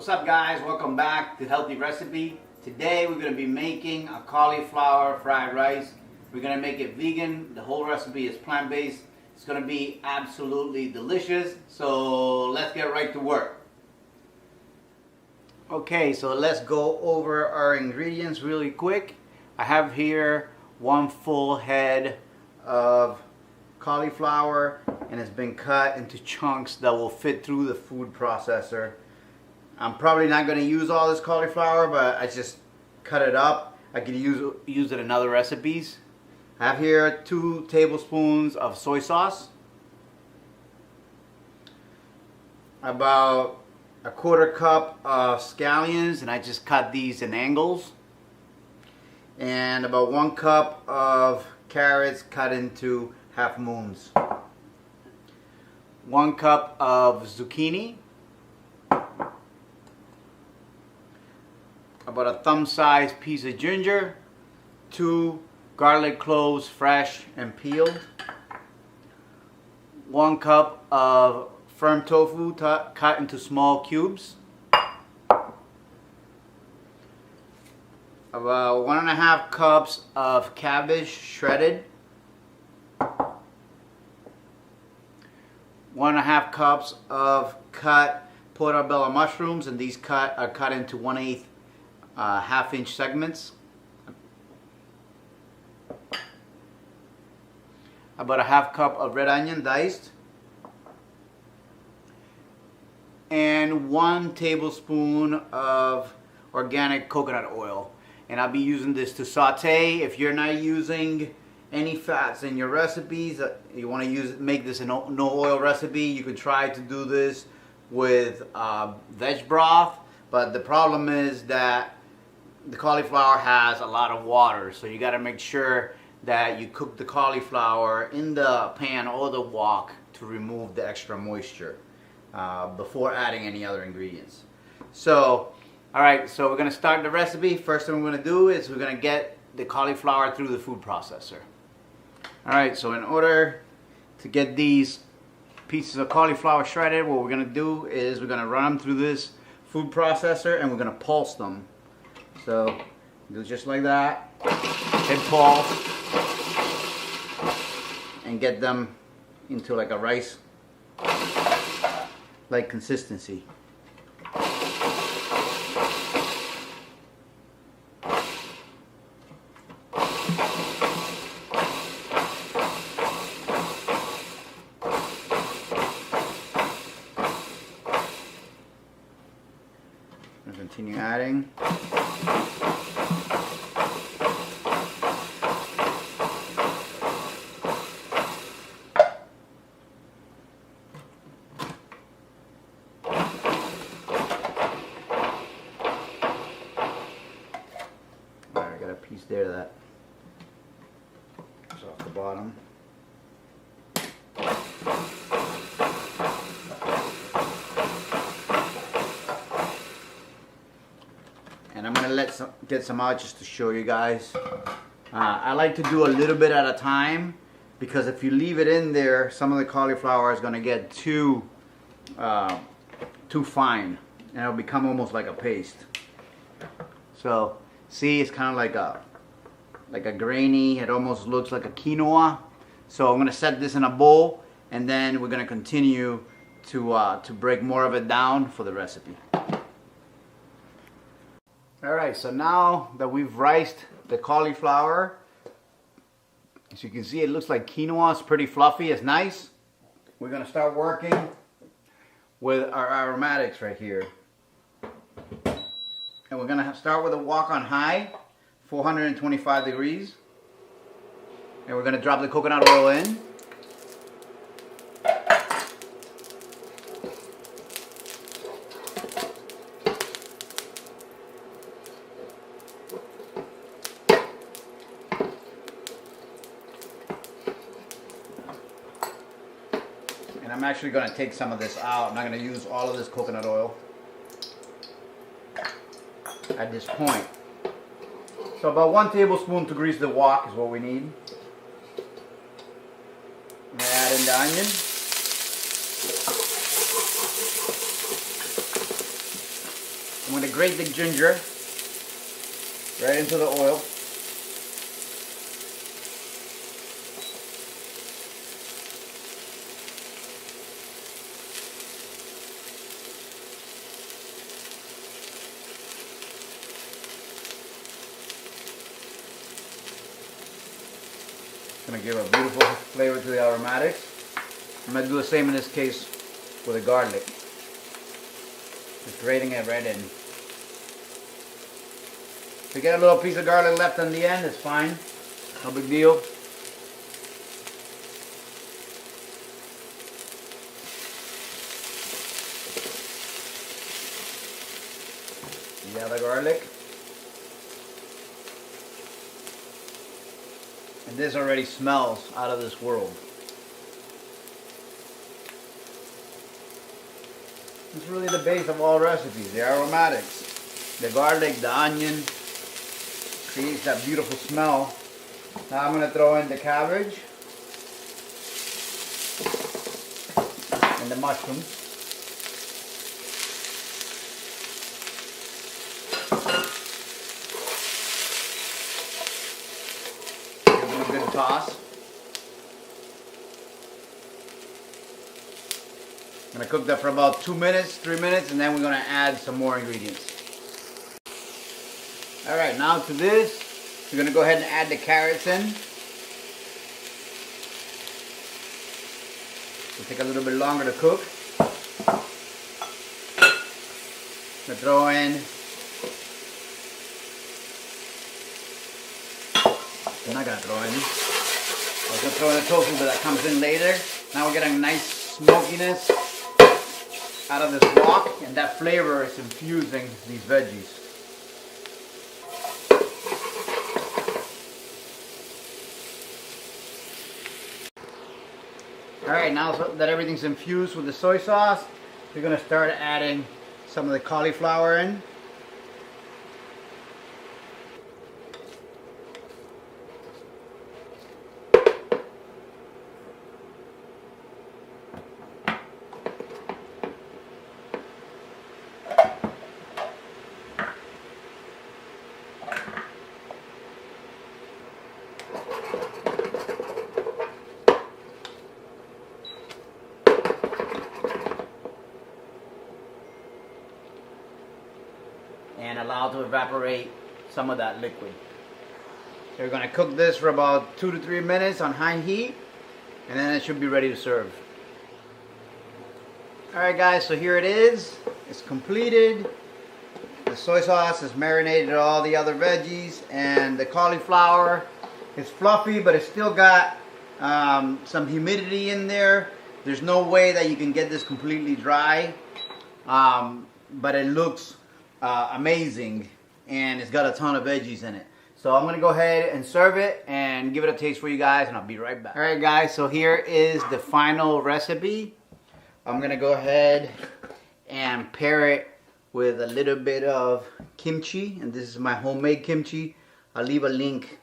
What's up guys, welcome back to Healthy Recipe. Today we're going to be making a cauliflower fried rice. We're going to make it vegan. The whole recipe is plant-based. It's going to be absolutely delicious. So let's get right to work. Okay, so let's go over our ingredients really quick. I have here 1 full head of cauliflower, and it's been cut into chunks that will fit through the food processor. I'm probably not going to use all this cauliflower, but I just cut it up. I could use it in other recipes. I have here 2 tablespoons of soy sauce, about a 1/4 cup of scallions, and I just cut these in angles, and about 1 cup of carrots cut into half moons, 1 cup of zucchini, about a thumb-sized piece of ginger, 2 garlic cloves fresh and peeled, 1 cup of firm tofu cut into small cubes, about 1.5 cups of cabbage shredded, 1.5 cups of cut portobello mushrooms, and these are cut into 1/8 half-inch segments. About a 1/2 cup of red onion diced, and 1 tablespoon of organic coconut oil. And I'll be using this to saute. If you're not using any fats in your recipes, you want to make this a no oil recipe, you can try to do this with veg broth, but the problem is that the cauliflower has a lot of water, so you got to make sure that you cook the cauliflower in the pan or the wok to remove the extra moisture before adding any other ingredients. So, alright, so we're going to start the recipe. First thing we're going to do is we're going to get the cauliflower through the food processor. Alright, so in order to get these pieces of cauliflower shredded, what we're going to do is we're going to run them through this food processor and we're going to pulse them. So, do just like that, hit pulse, and get them into like a rice-like consistency. And continue adding. Piece there that's off the bottom. And I'm gonna get some out just to show you guys. I like to do a little bit at a time, because if you leave it in there, some of the cauliflower is gonna get too fine, and it'll become almost like a paste. So see, it's kind of like a grainy, it almost looks like a quinoa. So I'm going to set this in a bowl, and then we're going to continue to break more of it down for the recipe. Alright, so now that we've riced the cauliflower, as you can see, it looks like quinoa. It's pretty fluffy, it's nice. We're going to start working with our aromatics right here. And we're going to start with a wok on high, 425 degrees. And we're going to drop the coconut oil in. And I'm actually going to take some of this out. I'm not going to use all of this coconut oil at this point. So about 1 tablespoon to grease the wok is what we need. Add in the onion. And I'm going to grate the ginger right into the oil. It's going to give a beautiful flavor to the aromatics. I'm going to do the same in this case with the garlic. Just grating it right in. If you get a little piece of garlic left on the end, it's fine. No big deal. The other garlic. And this already smells out of this world. It's really the base of all recipes, the aromatics. The garlic, the onion, creates that beautiful smell. Now I'm going to throw in the cabbage and the mushrooms. Give them a good toss. I'm going to cook that for about 2 minutes, 3 minutes, and then we're going to add some more ingredients. Alright, now to this, we're going to go ahead and add the carrots in. It'll take a little bit longer to cook. I'm going to throw in, I'm not going to throw in, I was going to throw in the tofu, but that comes in later. Now we're getting a nice smokiness out of this wok, and that flavor is infusing these veggies. Alright, now that everything's infused with the soy sauce, we're going to start adding some of the cauliflower in. And allow to evaporate some of that liquid. So we're going to cook this for about 2 to 3 minutes on high heat, and then it should be ready to serve. Alright guys, so here it is. It's completed. The soy sauce is marinated all the other veggies, and the cauliflower is fluffy, but it's still got some humidity in there. There's no way that you can get this completely dry, but it looks amazing, and it's got a ton of veggies in it. So I'm gonna go ahead and serve it and give it a taste for you guys, and I'll be right back. Alright guys, so here is the final recipe. I'm gonna go ahead and pair it with a little bit of kimchi, and this is my homemade kimchi. I'll leave a link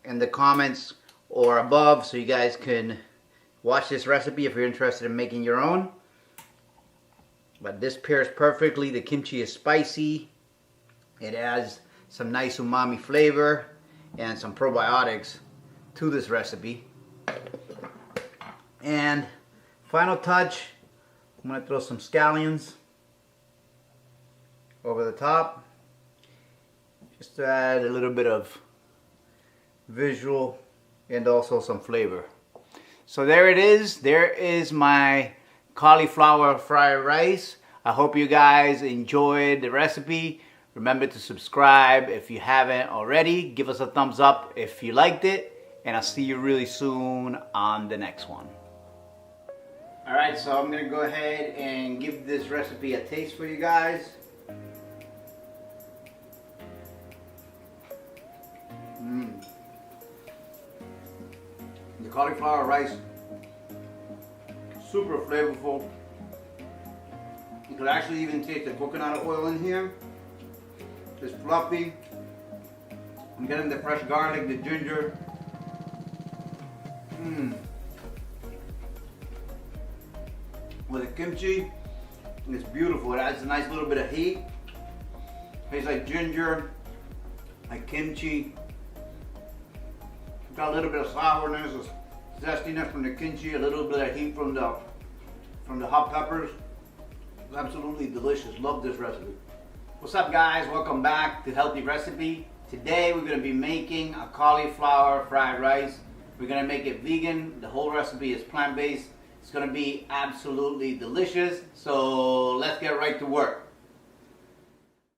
in the comments or above so you guys can watch this recipe if you're interested in making your own. But this pairs perfectly. The kimchi is spicy. It adds some nice umami flavor and some probiotics to this recipe. And final touch, I'm going to throw some scallions over the top, just to add a little bit of visual and also some flavor. So there it is. There is my cauliflower fried rice. I hope you guys enjoyed the recipe. Remember to subscribe if you haven't already. Give us a thumbs up if you liked it, and I'll see you really soon on the next one. Alright, so I'm gonna go ahead and give this recipe a taste for you guys. The cauliflower rice, super flavorful. You could actually even taste the coconut oil in here. It's fluffy. I'm getting the fresh garlic, the ginger. With the kimchi, It's beautiful. It adds a nice little bit of heat. Tastes like ginger, like kimchi. Got a little bit of sourness, zestiness from the kimchi, a little bit of heat from the hot peppers. It's absolutely delicious. Love this recipe. What's up, guys? Welcome back to Healthy Recipe. Today we're going to be making a cauliflower fried rice. We're going to make it vegan. The whole recipe is plant-based. It's going to be absolutely delicious. So let's get right to work.